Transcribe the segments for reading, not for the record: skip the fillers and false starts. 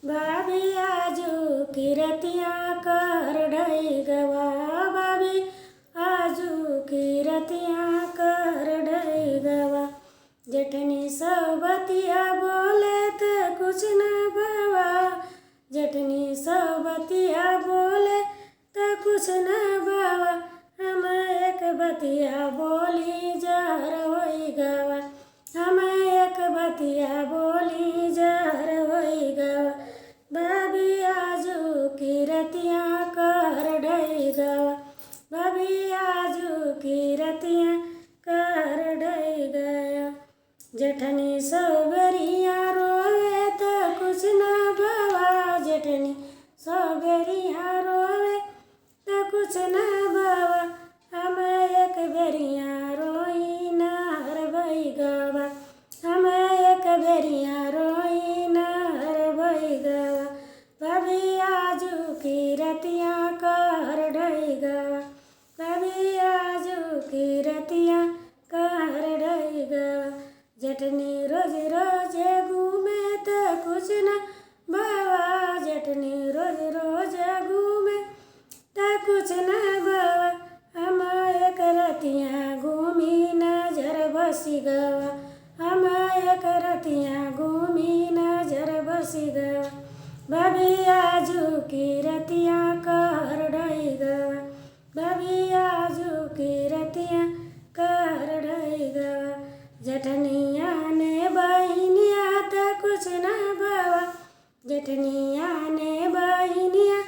भाभी आजू किरतिया कर ढई गवा, भाभी आजू किरतिया कर ढई गवा। जेठनी सबतिया बोले त कुछ न बवा, जेठनी सबतिया बोले त कुछ न बवा। हम एक बतिया बोली जहर होई गवा, हम एक बतिया बोली जहर होई गवा। भाभी आजू किरतिया कर ढई गवा, भाभी आजू किरतिया कर ढई गया। जेठनी सबेरिया रोवे त कुछ न बवा, जेठनी सबेरिया रोवे त कुछ न बवा। हम एक बेरिया रोई नहर बही गवा, हम एक बेरिया रोई नहर बही गवा। भाभी आजू किरतिया कर ढई गवा, भाभी आजू किरतिया कर ढई गवा। जेठनी रोज रोज घूमे त कुछ न बवा, जेठनी रोज रोज घूमे त कुछ न बवा। हम एक रतिया घूमी नजर बसी गवा, हम एक रतिया घूमी नजर बसी गवा। भाभी आजू किरतिया कर ढई गवा, भाभी आजू किरतिया कर ढई गवा। जेठनिया ने बहिनिया त कुछ न बवा, जेठनिया ने बहिनिया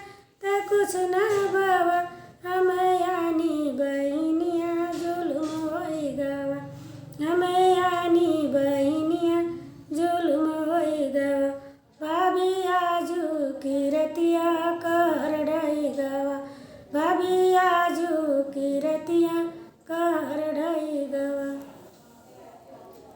त कुछ न बवा। हम यानी बहिनिया जुलुम होई गवा, हम यानी बहिनिया जुलुम होई गवा। भाभी आजू किरतिया कर ढई गवा, भाभी आजू किरतिया